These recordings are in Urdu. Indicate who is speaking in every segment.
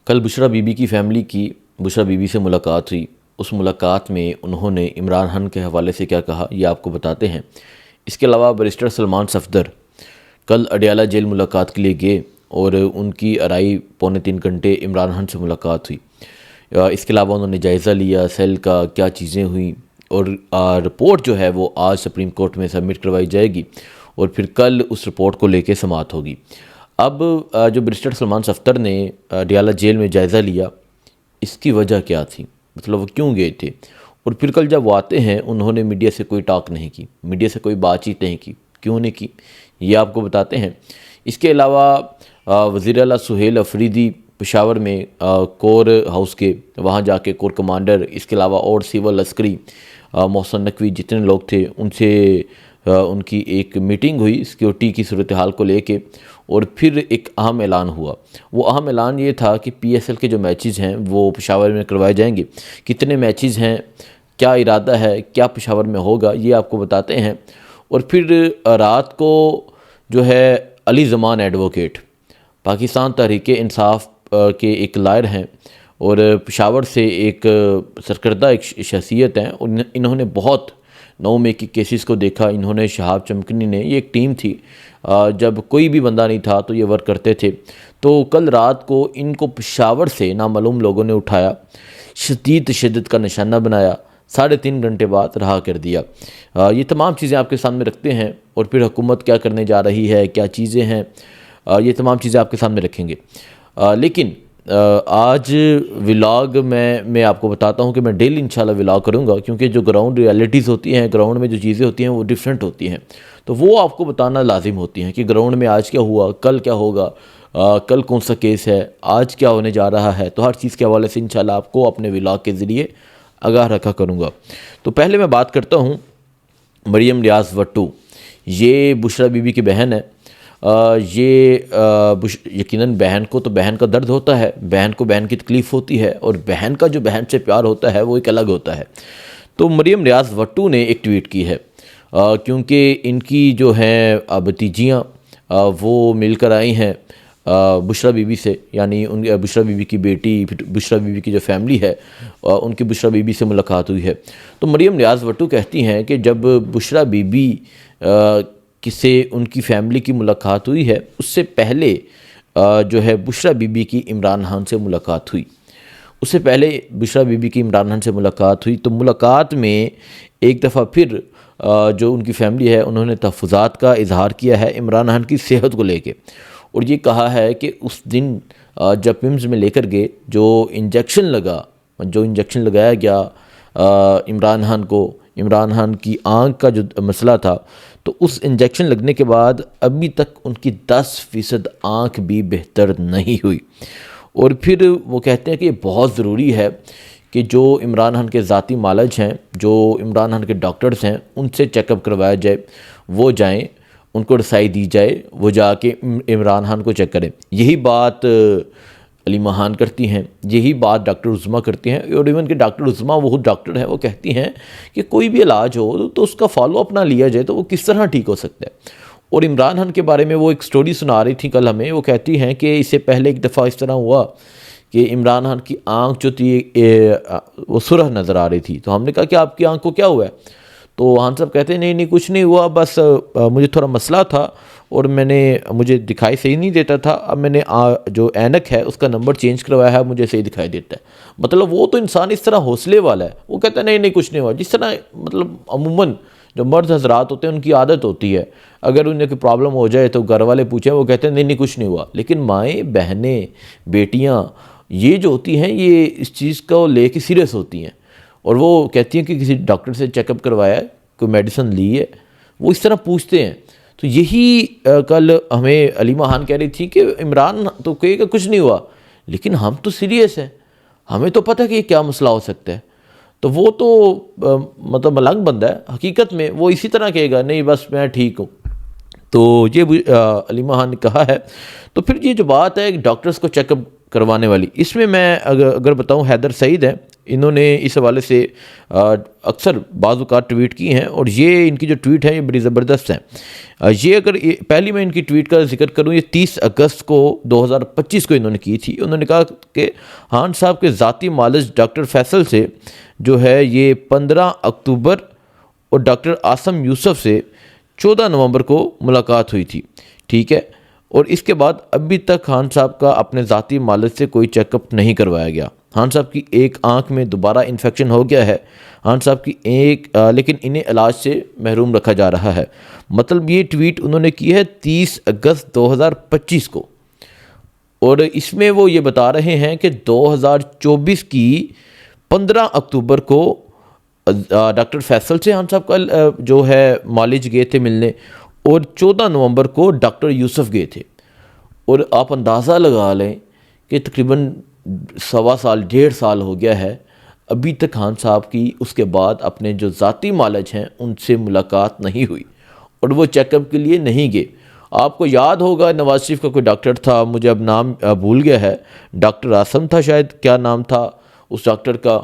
Speaker 1: کل بشریٰ بی بی کی فیملی کی بشریٰ بی بی سے ملاقات ہوئی۔ اس ملاقات میں انہوں نے عمران خان کے حوالے سے کیا کہا یہ آپ کو بتاتے ہیں۔ اس کے علاوہ بیرسٹر سلمان صفدر کل اڈیالہ جیل ملاقات کے لیے گئے اور ان کی ارائی 2.25 گھنٹے عمران خان سے ملاقات ہوئی۔ اس کے علاوہ انہوں نے جائزہ لیا سیل کا، کیا چیزیں ہوئیں، اور رپورٹ جو ہے وہ آج سپریم کورٹ میں سبمٹ کروائی جائے گی اور پھر کل اس رپورٹ کو لے کے سماعت ہوگی۔ اب جو بیرسٹر سلمان صفدر نے اڈیالہ جیل میں جائزہ لیا، اس کی وجہ کیا تھی، مطلب وہ کیوں گئے تھے، اور پھر کل جب وہ آتے ہیں انہوں نے میڈیا سے کوئی ٹاک نہیں کی، میڈیا سے کوئی بات چیت نہیں کی، کیوں نہیں کی یہ آپ کو بتاتے ہیں۔ اس کے علاوہ وزیر اعلیٰ سہیل افریدی پشاور میں کور ہاؤس کے وہاں جا کے کور کمانڈر، اس کے علاوہ اور سول عسکری محسن نقوی جتنے لوگ تھے ان سے ان کی ایک میٹنگ ہوئی سیکیورٹی کی صورتحال کو لے کے، اور پھر ایک اہم اعلان ہوا۔ وہ اہم اعلان یہ تھا کہ پی ایس ایل کے جو میچز ہیں وہ پشاور میں کروائے جائیں گے۔ کتنے میچز ہیں، کیا ارادہ ہے، کیا پشاور میں ہوگا، یہ آپ کو بتاتے ہیں۔ اور پھر رات کو جو ہے علی زمان ایڈوکیٹ پاکستان تحریک انصاف کے ایک لائر ہیں اور پشاور سے ایک سرکردہ ایک شخصیت ہیں، اور انہوں نے بہت 9 مئی کی کیسز کو دیکھا۔ انہوں نے شہاب چمکنی نے، یہ ایک ٹیم تھی، جب کوئی بھی بندہ نہیں تھا تو یہ ورک کرتے تھے۔ تو کل رات کو ان کو پشاور سے نامعلوم لوگوں نے اٹھایا، شدید تشدد کا نشانہ بنایا، 3.5 گھنٹے بعد رہا کر دیا۔ یہ تمام چیزیں آپ کے سامنے رکھتے ہیں، اور پھر حکومت کیا کرنے جا رہی ہے، کیا چیزیں ہیں، یہ تمام چیزیں آپ کے سامنے رکھیں گے۔ لیکن آج ولاگ میں آپ کو بتاتا ہوں کہ میں ڈیلی انشاءاللہ ولاگ کروں گا، کیونکہ جو گراؤنڈ ریالٹیز ہوتی ہیں، گراؤنڈ میں جو چیزیں ہوتی ہیں وہ ڈیفرنٹ ہوتی ہیں، تو وہ آپ کو بتانا لازم ہوتی ہیں کہ گراؤنڈ میں آج کیا ہوا، کل کیا ہوگا، کل کون سا کیس ہے، آج کیا ہونے جا رہا ہے۔ تو ہر چیز کے حوالے سے انشاءاللہ آپ کو اپنے ولاگ کے ذریعے آگاہ رکھا کروں گا۔ تو پہلے میں بات کرتا ہوں مریم ریاض وٹو، یہ بشریٰ بی بی کی بہن ہے۔ یہ یقیناً بہن کو تو بہن کا درد ہوتا ہے، بہن کو بہن کی تکلیف ہوتی ہے، اور بہن کا جو بہن سے پیار ہوتا ہے وہ ایک الگ ہوتا ہے۔ تو مریم ریاض وٹو نے ایک ٹویٹ کی ہے، کیونکہ ان کی جو ہیں بھتیجیاں وہ مل کر آئی ہیں بشریٰ بی بی سے، یعنی ان بشریٰ بی بی کی بیٹی، بشریٰ بی بی کی جو فیملی ہے ان کی بشریٰ بی بی سے ملاقات ہوئی ہے۔ تو مریم ریاض وٹو کہتی ہیں کہ جب بشریٰ بی بی سے ان کی فیملی کی ملاقات ہوئی ہے، اس سے پہلے جو ہے بشریٰ بی بی کی عمران خان سے ملاقات ہوئی، اس سے پہلے بشریٰ بی بی کی عمران خان سے ملاقات ہوئی۔ تو ملاقات میں ایک دفعہ پھر جو ان کی فیملی ہے انہوں نے تحفظات کا اظہار کیا ہے عمران خان کی صحت کو لے کے، اور یہ کہا ہے کہ اس دن جب پمز میں لے کر گئے جو انجیکشن لگایا گیا عمران خان کو، عمران خان کی آنکھ کا جو مسئلہ تھا، تو اس انجیکشن لگنے کے بعد ابھی تک ان کی 10% آنکھ بھی بہتر نہیں ہوئی۔ اور پھر وہ کہتے ہیں کہ یہ بہت ضروری ہے کہ جو عمران خان کے ذاتی معالج ہیں، جو عمران خان کے ڈاکٹرز ہیں، ان سے چیک اپ کروایا جائے، وہ جائیں، ان کو رسائی دی جائے، وہ جا کے عمران خان کو چیک کریں۔ یہی بات علیمہ خان کرتی ہیں، یہی بات ڈاکٹر عظمیٰ کرتی ہیں، اور ایون کہ ڈاکٹر عظمیٰ وہ خود ڈاکٹر ہیں، وہ کہتی ہیں کہ کوئی بھی علاج ہو تو اس کا فالو اپ نہ لیا جائے تو وہ کس طرح ٹھیک ہو سکتا ہے۔ اور عمران خان کے بارے میں وہ ایک سٹوری سنا رہی تھی کل ہمیں، وہ کہتی ہیں کہ اس سے پہلے ایک دفعہ اس طرح ہوا کہ عمران خان کی آنکھ جو تھی وہ سرخ نظر آ رہی تھی، تو ہم نے کہا کہ آپ کی آنکھ کو کیا ہوا ہے؟ تو خان صاحب کہتے ہیں نہیں کچھ نہیں ہوا، بس مجھے تھوڑا مسئلہ تھا اور مجھے دکھائی صحیح نہیں دیتا تھا، اب میں نے جو اینک ہے اس کا نمبر چینج کروایا ہے، مجھے صحیح دکھائی دیتا ہے۔ مطلب وہ تو انسان اس طرح حوصلے والا ہے، وہ کہتا ہے نہیں کچھ نہیں ہوا، جس طرح مطلب عموماً جو مرد حضرات ہوتے ہیں ان کی عادت ہوتی ہے، اگر انہیں کوئی پرابلم ہو جائے تو گھر والے پوچھیں، وہ کہتے ہیں نہیں کچھ نہیں ہوا۔ لیکن مائیں، بہنیں، بیٹیاں یہ جو ہوتی ہیں یہ اس چیز کو لے کے سیریس ہوتی ہیں، اور وہ کہتی ہیں کہ کسی ڈاکٹر سے چیک اپ کروایا ہے، کوئی میڈیسن لی ہے، وہ اس طرح پوچھتے ہیں۔ تو یہی کل ہمیں علیمہ خان کہہ رہی تھی کہ عمران تو کہے کہ کچھ نہیں ہوا، لیکن ہم تو سیریس ہیں، ہمیں تو پتہ کہ یہ کیا مسئلہ ہو سکتا ہے۔ تو وہ تو مطلب ملنگ بندہ ہے، حقیقت میں وہ اسی طرح کہے گا نہیں بس میں ٹھیک ہوں۔ تو یہ علیمہ خان نے کہا ہے۔ تو پھر یہ جو بات ہے ڈاکٹرز کو چیک اپ کروانے والی، اس میں اگر بتاؤں حیدر سعید ہے، انہوں نے اس حوالے سے اکثر بعض اوقات ٹویٹ کی ہیں، اور یہ ان کی جو ٹویٹ ہے یہ بڑی زبردست ہیں۔ یہ اگر پہلی میں ان کی ٹویٹ کا ذکر کروں، یہ 30 اگست کو 2025 کو انہوں نے کی تھی۔ انہوں نے کہا کہ خان صاحب کے ذاتی معالج ڈاکٹر فیصل سے جو ہے یہ 15 اکتوبر اور ڈاکٹر عاصم یوسف سے 14 نومبر کو ملاقات ہوئی تھی، ٹھیک ہے، اور اس کے بعد ابھی تک خان صاحب کا اپنے ذاتی معالج سے کوئی چیک اپ نہیں کروایا گیا۔ خان صاحب کی ایک آنکھ میں دوبارہ انفیکشن ہو گیا ہے، خان صاحب کی لیکن انہیں علاج سے محروم رکھا جا رہا ہے۔ مطلب یہ ٹویٹ انہوں نے کی ہے 30 اگست 2025 کو، اور اس میں وہ یہ بتا رہے ہیں کہ 2024 کی 15 اکتوبر کو ڈاکٹر فیصل سے خان صاحب کا جو ہے معالج گئے تھے ملنے، اور 14 نومبر کو ڈاکٹر یوسف گئے تھے۔ اور آپ اندازہ لگا لیں کہ تقریباً 1.5 سال ہو گیا ہے، ابھی تک خان صاحب کی اس کے بعد اپنے جو ذاتی معالج ہیں ان سے ملاقات نہیں ہوئی، اور وہ چیک اپ کے لیے نہیں گئے۔ آپ کو یاد ہوگا نواز شریف کا کوئی ڈاکٹر تھا، مجھے اب نام بھول گیا ہے، ڈاکٹر عاصم تھا شاید، کیا نام تھا اس ڈاکٹر کا،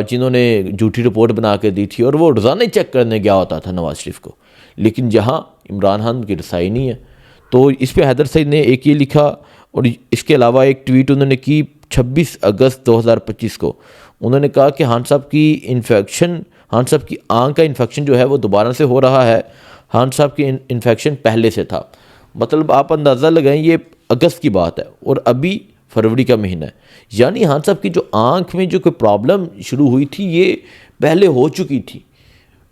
Speaker 1: جنہوں نے جھوٹی رپورٹ بنا کے دی تھی، اور وہ روزانہ چیک کرنے گیا ہوتا تھا نواز شریف کو، لیکن جہاں عمران خان کی رسائی نہیں ہے۔ تو اس پہ حیدر سعید نے ایک یہ لکھا، اور اس کے علاوہ ایک ٹویٹ انہوں نے کی 26 اگست 2025 کو۔ انہوں نے کہا کہ خان صاحب کی آنکھ کا انفیکشن جو ہے وہ دوبارہ سے ہو رہا ہے، خان صاحب کی انفیکشن پہلے سے تھا۔ مطلب آپ اندازہ لگائیں یہ اگست کی بات ہے، اور ابھی فروری کا مہینہ ہے، یعنی خان صاحب کی جو آنکھ میں جو کوئی پرابلم شروع ہوئی تھی یہ پہلے ہو چکی تھی،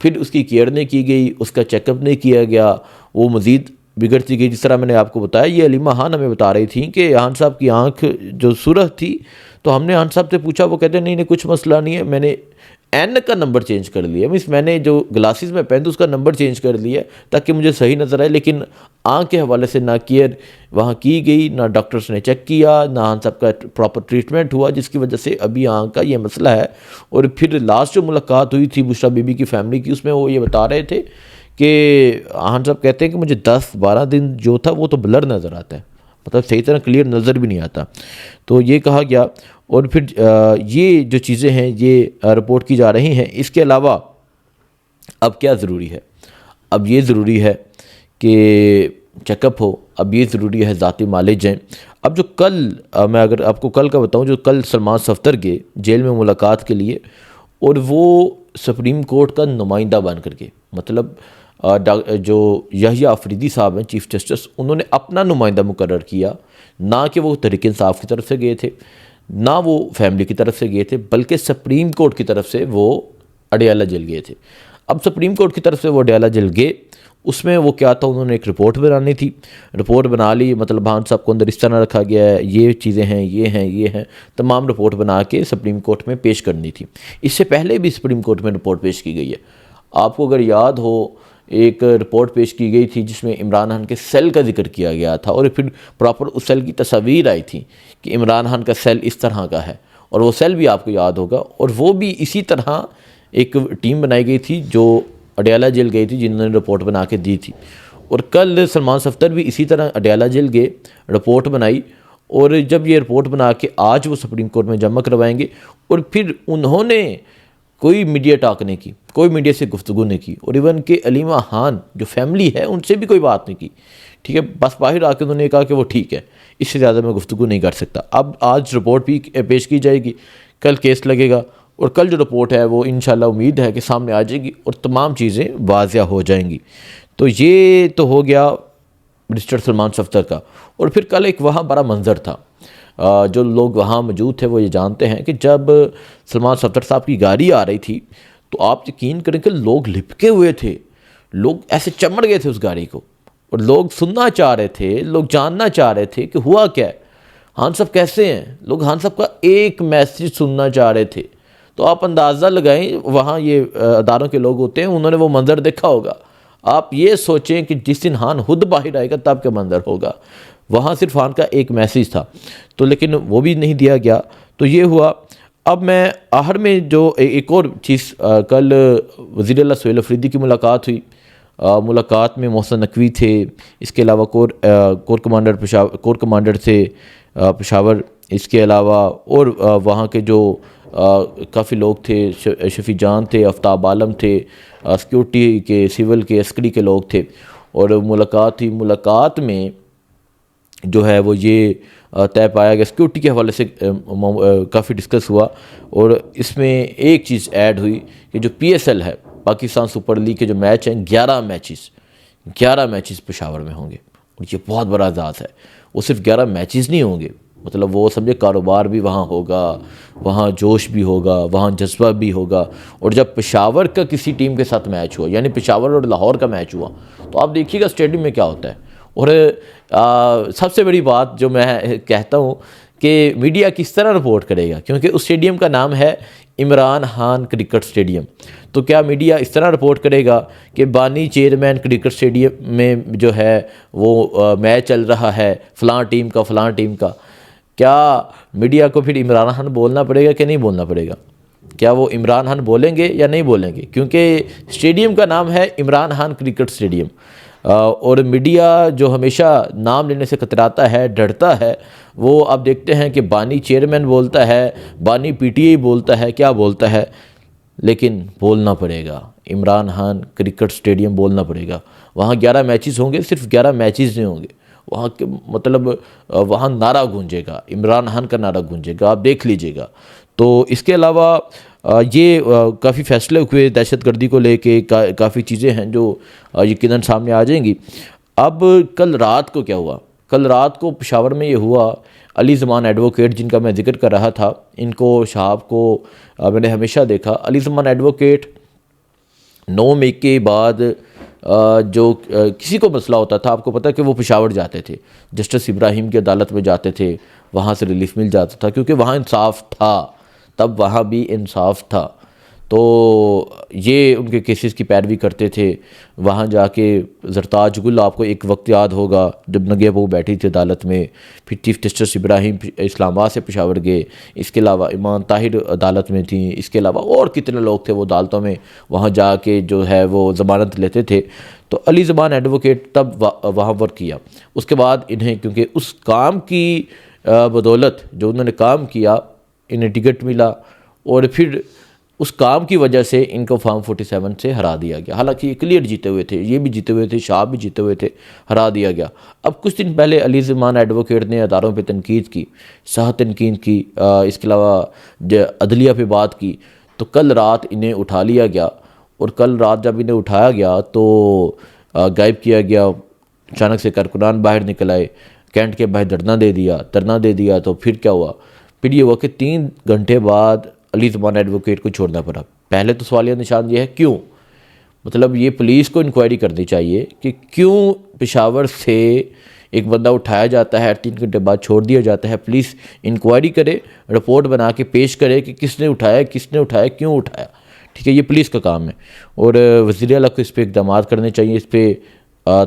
Speaker 1: پھر اس کی کیئر نہیں کی گئی، اس کا چیک اپ نہیں کیا گیا، وہ مزید بگڑتی گئی۔ جس طرح میں نے آپ کو بتایا، یہ علیمہ خان ہمیں بتا رہی تھیں کہ خان صاحب کی آنکھ جو سرخ تھی، تو ہم نے خان صاحب سے پوچھا، وہ کہتے ہیں نہیں کچھ مسئلہ نہیں ہے، میں نے اینک کا نمبر چینج کر لیا، میں نے جو گلاسز میں پہنتا اس کا نمبر چینج کر لیا تاکہ مجھے صحیح نظر آئے، لیکن آنکھ کے حوالے سے نہ کیئر وہاں کی گئی، نہ ڈاکٹرز نے چیک کیا، نہ خان صاحب کا پراپر ٹریٹمنٹ ہوا، جس کی وجہ سے ابھی آنکھ کا یہ مسئلہ ہے۔ اور پھر لاسٹ جو ملاقات ہوئی تھی بشریٰ بی بی کی فیملی کی، اس میں وہ یہ بتا رہے تھے کہ خان صاحب کہتے ہیں کہ مجھے 10-12 دن جو تھا وہ تو بلر نظر آتا ہے، مطلب صحیح طرح کلیئر نظر بھی نہیں آتا۔ تو یہ کہا گیا، اور پھر یہ جو چیزیں ہیں یہ رپورٹ کی جا رہی ہیں۔ اس کے علاوہ اب کیا ضروری ہے؟ اب یہ ضروری ہے کہ چیک اپ ہو، اب یہ ضروری ہے ذاتی معالج ہیں۔ اب جو کل میں اگر آپ کو کل کا بتاؤں، جو کل سلمان صفدر گئے جیل میں ملاقات کے لیے، اور وہ سپریم کورٹ کا نمائندہ بن کر کے، مطلب جو یحییٰ آفریدی صاحب ہیں چیف جسٹس، انہوں نے اپنا نمائندہ مقرر کیا، نہ کہ وہ تحریک انصاف کی طرف سے گئے تھے، نہ وہ فیملی کی طرف سے گئے تھے، بلکہ سپریم کورٹ کی طرف سے وہ اڈیالہ جیل گئے تھے۔ اب سپریم کورٹ کی طرف سے وہ اڈیالہ جیل گئے، اس میں وہ کیا تھا، انہوں نے ایک رپورٹ بنانی تھی، رپورٹ بنا لی، مطلب خان صاحب کو اندر اس طرح رکھا گیا ہے، یہ چیزیں ہیں، یہ ہیں، تمام رپورٹ بنا کے سپریم کورٹ میں پیش کرنی تھی۔ اس سے پہلے بھی سپریم کورٹ میں رپورٹ پیش کی گئی ہے۔ آپ کو اگر یاد ہو، ایک رپورٹ پیش کی گئی تھی جس میں عمران خان کے سیل کا ذکر کیا گیا تھا، اور پھر پراپر اس سیل کی تصاویر آئی تھی کہ عمران خان کا سیل اس طرح کا ہے، اور وہ سیل بھی آپ کو یاد ہوگا، اور وہ بھی اسی طرح ایک ٹیم بنائی گئی تھی جو اڈیالہ جیل گئی تھی، جنہوں نے رپورٹ بنا کے دی تھی۔ اور کل سلمان صفدر بھی اسی طرح اڈیالہ جیل گئے، رپورٹ بنائی، اور جب یہ رپورٹ بنا کے آج وہ سپریم کورٹ میں جمع کروائیں گے، اور پھر انہوں نے کوئی میڈیا ٹاک نہیں کی، کوئی میڈیا سے گفتگو نہیں کی، اور ایون کہ علیمہ خان جو فیملی ہے ان سے بھی کوئی بات نہیں کی، ٹھیک ہے، بس باہر آ کے انہوں نے کہا کہ وہ ٹھیک ہے، اس سے زیادہ میں گفتگو نہیں کر سکتا۔ اب آج رپورٹ بھی پیش کی جائے گی، کل کیس لگے گا، اور کل جو رپورٹ ہے وہ انشاءاللہ امید ہے کہ سامنے آ جائے گی اور تمام چیزیں واضح ہو جائیں گی۔ تو یہ تو ہو گیا مسٹر سلمان صفدر کا۔ اور پھر کل ایک وہاں بڑا منظر تھا، جو لوگ وہاں موجود تھے وہ یہ جانتے ہیں کہ جب سلمان صفدر صاحب کی گاڑی آ رہی تھی تو آپ یقین کریں کہ لوگ لپکے ہوئے تھے، لوگ ایسے چمڑ گئے تھے اس گاڑی کو، اور لوگ سننا چاہ رہے تھے، لوگ جاننا چاہ رہے تھے کہ ہوا کیا ہے، خان صاحب کیسے ہیں، لوگ خان صاحب کا ایک میسیج سننا چاہ رہے تھے۔ تو آپ اندازہ لگائیں، وہاں یہ اداروں کے لوگ ہوتے ہیں، انہوں نے وہ منظر دیکھا ہوگا۔ آپ یہ سوچیں کہ جس دن خان خود باہر آئے گا تب کیا منظر ہوگا۔ وہاں صرف خان کا ایک میسیج تھا، تو لیکن وہ بھی نہیں دیا گیا۔ تو یہ ہوا۔ اب میں آخر میں جو ایک اور چیز، کل وزیر اعلیٰ سہیل آفریدی کی ملاقات ہوئی، ملاقات میں محسن نقوی تھے، اس کے علاوہ کور کمانڈر تھے پشاور، اس کے علاوہ اور وہاں کے جو کافی لوگ تھے، شفیع جان تھے، آفتاب عالم تھے، سیکیورٹی کے، سول کے، عسکری کے لوگ تھے، اور ملاقات تھی۔ ملاقات میں جو ہے وہ یہ طے پایا گیا، سیکیورٹی کے حوالے سے کافی ڈسکس ہوا، اور اس میں ایک چیز ایڈ ہوئی کہ جو پی ایس ایل ہے، پاکستان سپر لیگ کے جو میچ ہیں، 11 میچز پشاور میں ہوں گے، اور یہ بہت بڑا اعزاز ہے۔ وہ صرف 11 میچز نہیں ہوں گے، مطلب وہ سمجھے کاروبار بھی وہاں ہوگا، وہاں جوش بھی ہوگا، وہاں جذبہ بھی ہوگا۔ اور جب پشاور کا کسی ٹیم کے ساتھ میچ ہوا، یعنی پشاور اور لاہور کا میچ ہوا، تو آپ دیکھیے گا اسٹیڈیم میں کیا ہوتا ہے۔ اور سب سے بڑی بات جو میں کہتا ہوں کہ میڈیا کس طرح رپورٹ کرے گا، کیونکہ اس اسٹیڈیم کا نام ہے عمران خان کرکٹ اسٹیڈیم، تو کیا میڈیا اس طرح رپورٹ کرے گا کہ بانی چیئرمین کرکٹ اسٹیڈیم میں جو ہے وہ میچ چل رہا ہے فلاں ٹیم کا، کیا میڈیا کو پھر عمران خان بولنا پڑے گا کہ نہیں بولنا پڑے گا؟ کیا وہ عمران خان بولیں گے یا نہیں بولیں گے؟ کیونکہ اسٹیڈیم کا نام ہے عمران خان کرکٹ اسٹیڈیم، اور میڈیا جو ہمیشہ نام لینے سے کتراتا ہے، ڈرتا ہے، وہ اب دیکھتے ہیں کہ بانی چیئرمین بولتا ہے، بانی پی ٹی آئی بولتا ہے، کیا بولتا ہے، لیکن بولنا پڑے گا عمران خان کرکٹ اسٹیڈیم، بولنا پڑے گا۔ وہاں 11 میچز ہوں گے، صرف 11 میچز نہیں ہوں گے، وہاں مطلب وہاں نعرہ گونجے گا، عمران خان کا نعرہ گونجے گا، آپ دیکھ لیجئے گا۔ تو اس کے علاوہ یہ کافی فیصلے ہوئے دہشت گردی کو لے کے، کافی چیزیں ہیں جو یقیناً سامنے آ جائیں گی۔ اب کل رات کو کیا ہوا؟ کل رات کو پشاور میں یہ ہوا، علی زمان ایڈوکیٹ جن کا میں ذکر کر رہا تھا، ان کو صاحب کو میں نے ہمیشہ دیکھا، علی زمان ایڈوکیٹ 9 مئی کے بعد جو کسی کو مسئلہ ہوتا تھا، آپ کو پتہ ہے کہ وہ پشاور جاتے تھے، جسٹس ابراہیم کی عدالت میں جاتے تھے، وہاں سے ریلیف مل جاتا تھا، کیونکہ وہاں انصاف تھا، تب وہاں بھی انصاف تھا۔ تو یہ ان کے کیسز کی پیروی کرتے تھے، وہاں جا کے زرتاج گل، آپ کو ایک وقت یاد ہوگا جب ننگے پاؤں بیٹھی تھی عدالت میں، پھر چیف جسٹس ابراہیم اسلام آباد سے پشاور گئے، اس کے علاوہ ایمان طاہر عدالت میں تھیں، اس کے علاوہ اور کتنے لوگ تھے وہ عدالتوں میں وہاں جا کے جو ہے وہ ضمانت لیتے تھے۔ تو علی زمان ایڈوکیٹ تب وہاں ورک کیا، اس کے بعد انہیں کیونکہ اس کام کی بدولت جو انہوں نے کام کیا، انہیں ٹکٹ ملا، اور پھر اس کام کی وجہ سے ان کو فارم 47 سے ہرا دیا گیا، حالانکہ یہ کلیئر جیتے ہوئے تھے، یہ بھی جیتے ہوئے تھے، شاہ بھی جیتے ہوئے تھے، ہرا دیا گیا۔ اب کچھ دن پہلے علی زمان ایڈوکیٹ نے اداروں پہ تنقید کی، صحت تنقید کی، اس کے علاوہ عدلیہ پہ بات کی، تو کل رات انہیں اٹھا لیا گیا، اور کل رات جب انہیں اٹھایا گیا تو غائب کیا گیا، اچانک سے کارکنان باہر نکل آئے، کینٹ کے باہر دھرنا دے دیا، تو پھر کیا ہوا؟ پھر یہ ہوا کہ 3 گھنٹے بعد علی زمان ایڈوکیٹ کو چھوڑنا پڑا۔ پہلے تو سوالیہ نشان یہ ہے کیوں؟ مطلب یہ پولیس کو انکوائری کرنی چاہیے کہ کیوں پشاور سے ایک بندہ اٹھایا جاتا ہے، 3 گھنٹے بعد چھوڑ دیا جاتا ہے۔ پولیس انکوائری کرے، رپورٹ بنا کے پیش کرے کہ کس نے اٹھایا، کیوں اٹھایا، ٹھیک ہے، یہ پولیس کا کام ہے۔ اور وزیر اعلیٰ کو اس پہ اقدامات کرنے چاہیے، اس پہ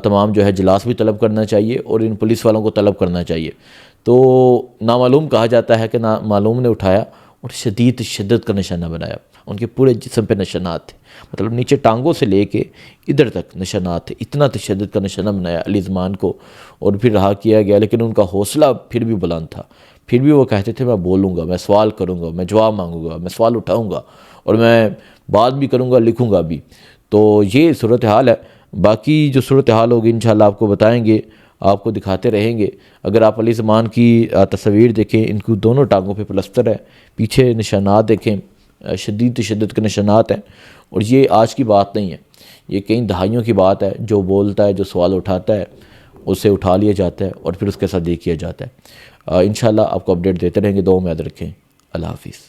Speaker 1: تمام جو ہے اجلاس بھی طلب کرنا چاہیے، اور ان پولیس والوں کو طلب کرنا چاہیے۔ تو نامعلوم کہا جاتا ہے کہ نامعلوم نے اٹھایا اور شدید تشدد کا نشانہ بنایا، ان کے پورے جسم پہ نشانات تھے، مطلب نیچے ٹانگوں سے لے کے ادھر تک نشانات تھے، اتنا تشدد کا نشانہ بنایا علی زمان کو، اور پھر رہا کیا گیا۔ لیکن ان کا حوصلہ پھر بھی بلند تھا، پھر بھی وہ کہتے تھے میں بولوں گا، میں سوال کروں گا، میں جواب مانگوں گا، میں سوال اٹھاؤں گا، اور میں بات بھی کروں گا، لکھوں گا بھی۔ تو یہ صورتحال ہے، باقی جو صورتحال ہوگی انشاءاللہ آپ کو بتائیں گے، آپ کو دکھاتے رہیں گے۔ اگر آپ علی زمان کی تصاویر دیکھیں، ان کو دونوں ٹانگوں پہ پلستر ہے، پیچھے نشانات دیکھیں، شدید تشدد کے نشانات ہیں، اور یہ آج کی بات نہیں ہے، یہ کئی دہائیوں کی بات ہے۔ جو بولتا ہے، جو سوال اٹھاتا ہے، اسے اٹھا لیا جاتا ہے اور پھر اس کے ساتھ یہ کیا جاتا ہے۔ انشاءاللہ آپ کو اپڈیٹ دیتے رہیں گے، دعاؤں میں یاد رکھیں۔ اللہ حافظ۔